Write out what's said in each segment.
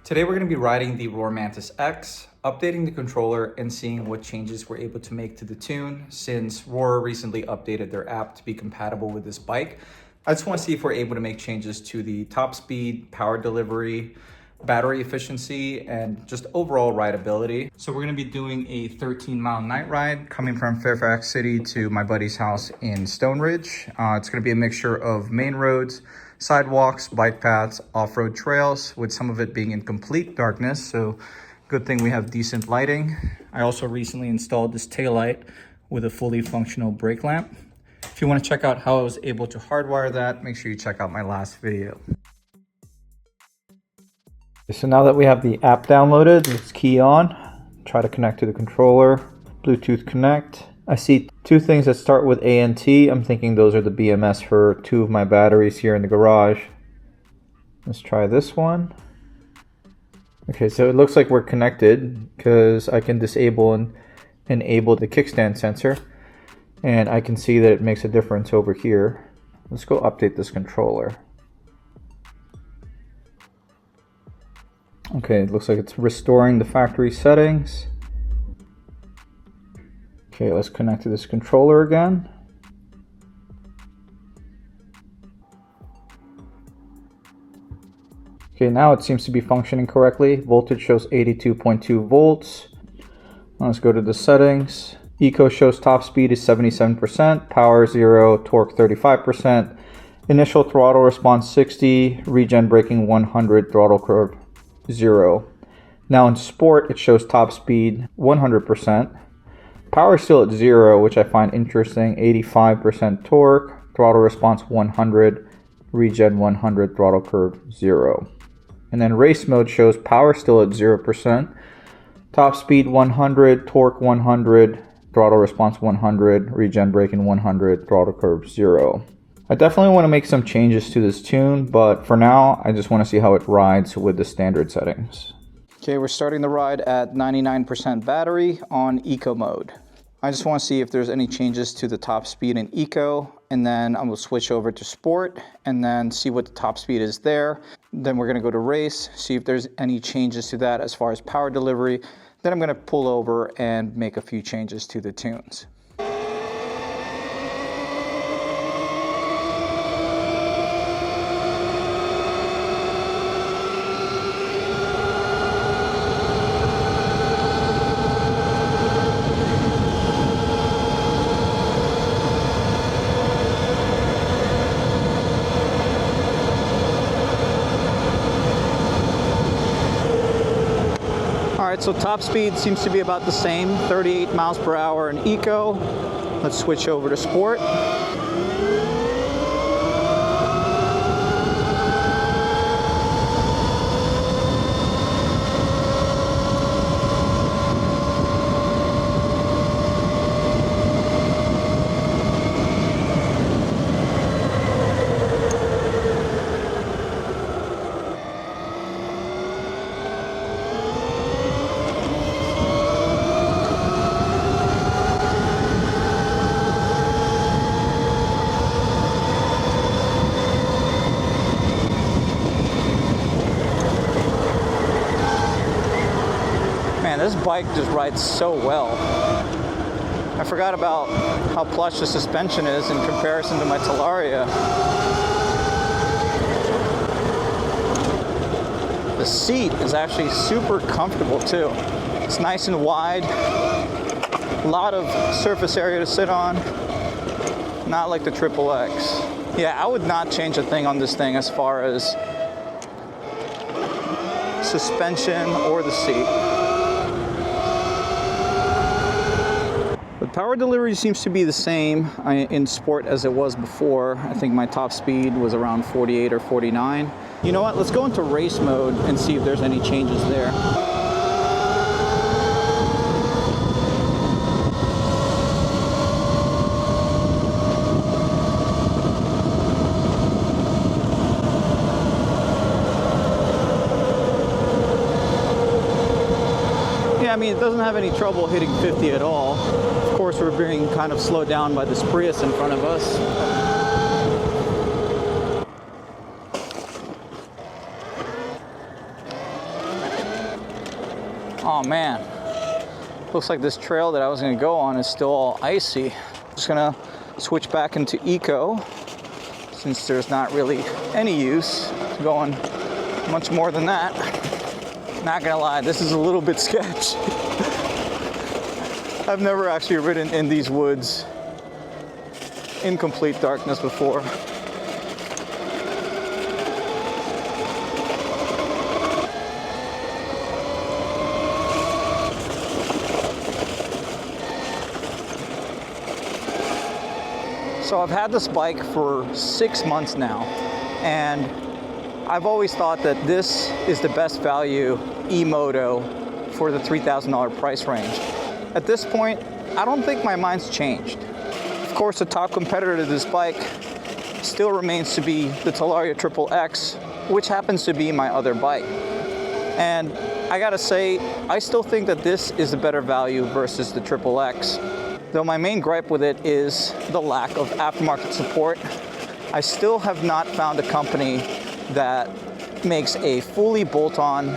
Today we're going to be riding the Rawrr Mantis X, updating the controller and seeing what changes we're able to make to the tune since Rawrr recently updated their app to be compatible with this bike. I just want to see if we're able to make changes to the top speed, power delivery, battery efficiency, and just overall rideability. So we're going to be doing a 13-mile night ride coming from Fairfax City to my buddy's house in Stone Ridge. It's going to be a mixture of main roads, sidewalks, bike paths, off-road trails, with some of it being in complete darkness. So good thing we have decent lighting. I also recently installed this taillight with a fully functional brake lamp. If you want to check out how I was able to hardwire that, make sure you check out my last video. So now that we have the app downloaded, let's key on, try to connect to the controller, Bluetooth connect. I see two things that start with ANT. I'm thinking those are the BMS for two of my batteries here in the garage. Let's try this one. Okay, so it looks like we're connected because I can disable and enable the kickstand sensor. And I can see that it makes a difference over here. Let's go update this controller. Okay, it looks like it's restoring the factory settings. Okay, let's connect to this controller again. Okay, now it seems to be functioning correctly. Voltage shows 82.2 volts. Let's go to the settings. Eco shows top speed is 77%, power 0, torque 35%, initial throttle response 60, regen braking 100, throttle curve 0. Now in sport, it shows top speed 100%. Power still at 0, which I find interesting. 85% torque, throttle response 100, regen 100, throttle curve 0. And then race mode shows power still at 0%, top speed 100, torque 100, throttle response 100, regen braking 100, throttle curve 0. I definitely want to make some changes to this tune, but for now, I just want to see how it rides with the standard settings. Okay, we're starting the ride at 99% battery on Eco mode. I just want to see if there's any changes to the top speed in Eco, and then I will switch over to Sport, and then see what the top speed is there. Then we're going to go to Race, see if there's any changes to that as far as power delivery. Then I'm going to pull over and make a few changes to the tunes. Alright, so top speed seems to be about the same, 38 miles per hour in Eco. Let's switch over to Sport. Man, this bike just rides so well. I forgot about how plush the suspension is in comparison to my Talaria. The seat is actually super comfortable too. It's nice and wide. A lot of surface area to sit on. Not like the XXX. Yeah, I would not change a thing on this thing as far as suspension or the seat. Power delivery seems to be the same in Sport as it was before. I think my top speed was around 48 or 49. You know what? Let's go into race mode and see if there's any changes there. Yeah, I mean, it doesn't have any trouble hitting 50 at all. Of course, we're being kind of slowed down by this Prius in front of us. Oh man, looks like this trail that I was gonna go on is still all icy. Just gonna switch back into eco since there's not really any use to going much more than that. Not gonna lie, this is a little bit sketch. I've never actually ridden in these woods in complete darkness before. So I've had this bike for 6 months now, and I've always thought that this is the best value e-moto for the $3,000 price range. At this point, I don't think my mind's changed. Of course, the top competitor to this bike still remains to be the Rawrr XX, which happens to be my other bike. And I gotta say, I still think that this is a better value versus the XX. Though my main gripe with it is the lack of aftermarket support. I still have not found a company that makes a fully bolt-on,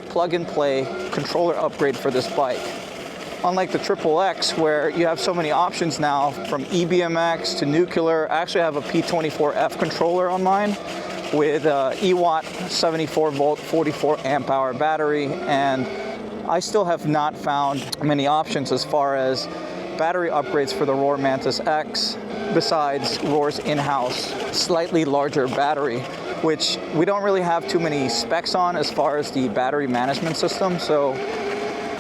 plug-and-play controller upgrade for this bike. Unlike the XX, where you have so many options now, from eBMX to nuclear. I actually have a P24F controller on mine with EWatt 74 volt 44 amp hour battery, and I still have not found many options as far as battery upgrades for the Rawrr Mantis X besides Rawrr's in-house slightly larger battery, which we don't really have too many specs on as far as the battery management system, so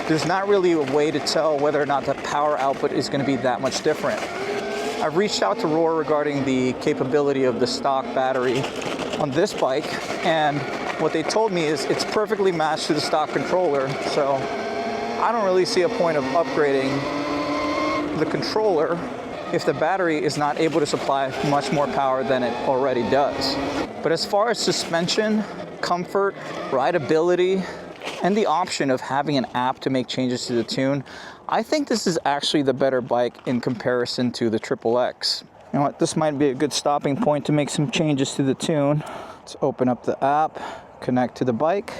there's not really a way to tell whether or not the power output is going to be that much different. I've reached out to Rawrr regarding the capability of the stock battery on this bike, and what they told me is it's perfectly matched to the stock controller, so I don't really see a point of upgrading the controller if the battery is not able to supply much more power than it already does. But as far as suspension, comfort, rideability, and the option of having an app to make changes to the tune, I think this is actually the better bike in comparison to the XX. You know what, this might be a good stopping point to make some changes to the tune. Let's open up the app, connect to the bike,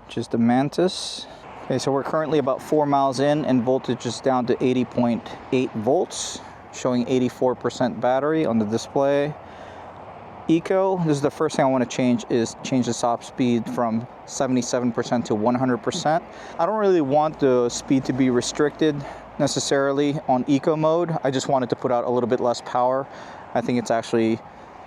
which is the Mantis. Okay, so we're currently about 4 miles in and voltage is down to 80.8 volts, showing 84% battery on the display. Eco, this is the first thing I want to change the top speed from 77% to 100%. I don't really want the speed to be restricted necessarily on eco mode. I just wanted to put out a little bit less power. I think it's actually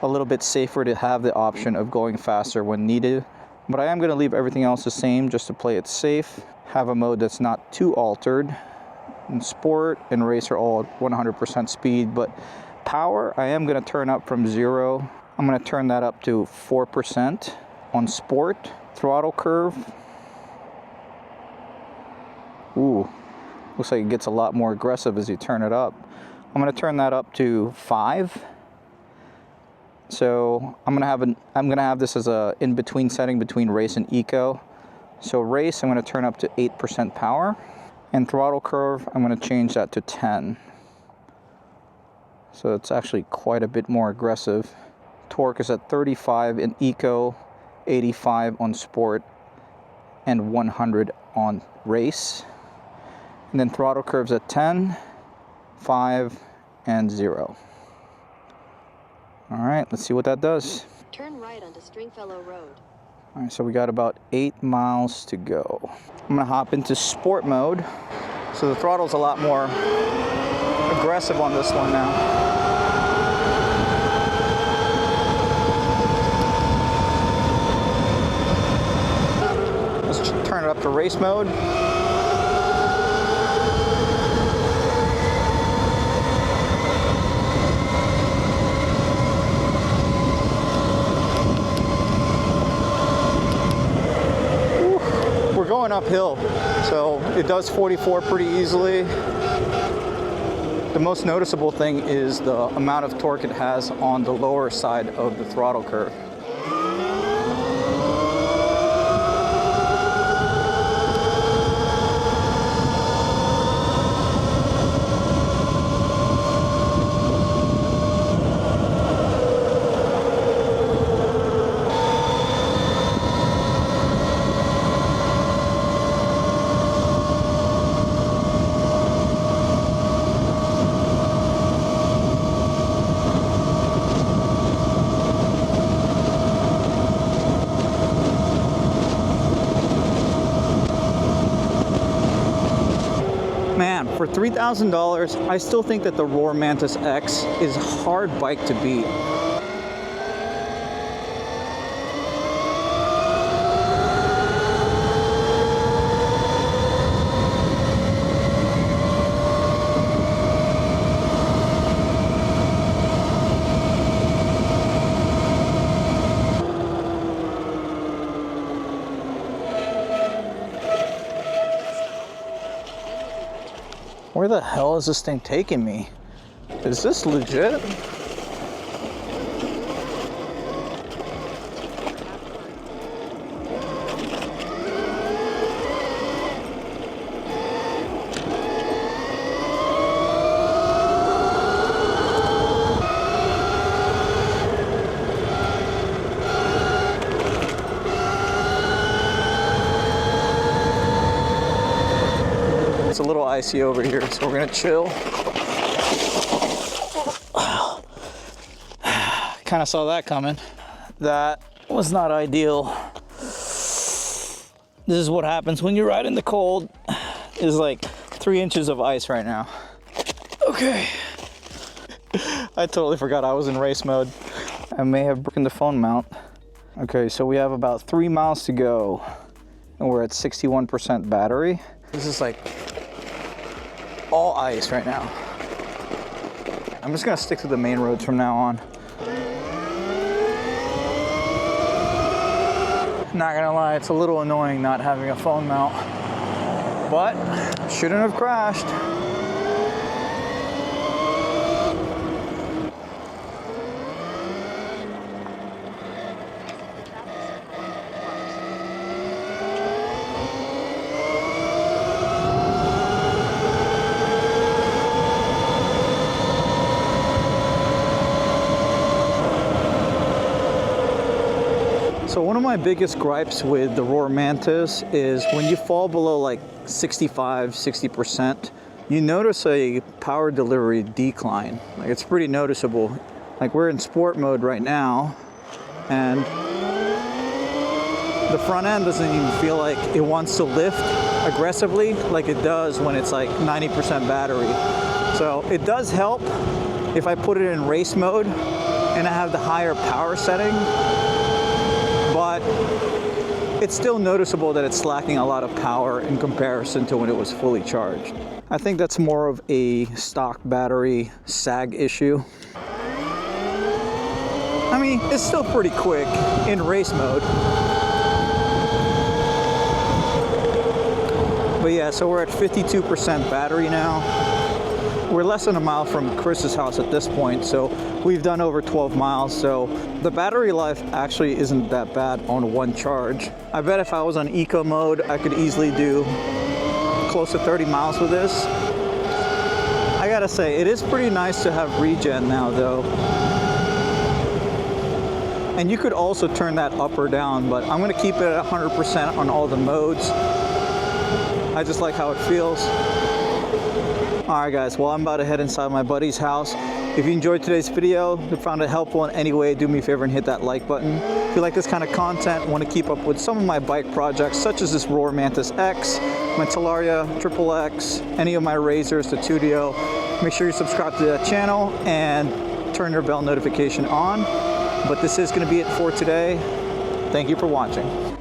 a little bit safer to have the option of going faster when needed. But I am going to leave everything else the same just to play it safe. Have a mode that's not too altered. And sport and race are all at 100% speed, but power I am going to turn up from 0. I'm going to turn that up to 4% on sport. Throttle curve. Ooh, looks like it gets a lot more aggressive as you turn it up. I'm going to turn that up to 5. So I'm gonna have this as a in-between setting between race and eco. So race, I'm gonna turn up to 8% power, and throttle curve, I'm gonna change that to 10. So it's actually quite a bit more aggressive. Torque is at 35 in eco, 85 on sport, and 100 on race. And then throttle curves at 10, 5, and 0. All right, let's see what that does. Turn right onto Stringfellow Road. All right, so we got about 8 miles to go. I'm gonna hop into sport mode. So the throttle's a lot more aggressive on this one now. Let's turn it up to race mode. Going uphill, so it does 44 pretty easily. The most noticeable thing is the amount of torque it has on the lower side of the throttle curve. $3,000, I still think that the Rawrr Mantis X is a hard bike to beat. Where the hell is this thing taking me? Is this legit? It's a little icy over here, so we're gonna chill. Kind of saw that coming. That was not ideal. This is what happens when you ride in the cold. It's like 3 inches of ice right now. Okay. I totally forgot I was in race mode. I may have broken the phone mount. Okay, so we have about 3 miles to go, and we're at 61% battery. This is like all ice right now. I'm just gonna stick to the main roads from now on. Not gonna lie, it's a little annoying not having a phone mount, but shouldn't have crashed. So one of my biggest gripes with the Rawrr Mantis is when you fall below like 60%, you notice a power delivery decline. Like, it's pretty noticeable. Like, we're in sport mode right now, and the front end doesn't even feel like it wants to lift aggressively like it does when it's like 90% battery. So it does help if I put it in race mode and I have the higher power setting, but it's still noticeable that it's lacking a lot of power in comparison to when it was fully charged. I think that's more of a stock battery sag issue. I mean, it's still pretty quick in race mode. But yeah, so we're at 52% battery now. We're less than a mile from Chris's house at this point, so we've done over 12 miles, so the battery life actually isn't that bad on one charge. I bet if I was on eco mode, I could easily do close to 30 miles with this. I gotta say, it is pretty nice to have Regen now though. And you could also turn that up or down, but I'm gonna keep it at 100% on all the modes. I just like how it feels. Alright guys, well, I'm about to head inside my buddy's house. If you enjoyed today's video, if you found it helpful in any way, do me a favor and hit that like button. If you like this kind of content, want to keep up with some of my bike projects, such as this Rawrr Mantis X, my Talaria XXX, any of my Razors, the Tudio, make sure you subscribe to that channel and turn your bell notification on. But this is going to be it for today. Thank you for watching.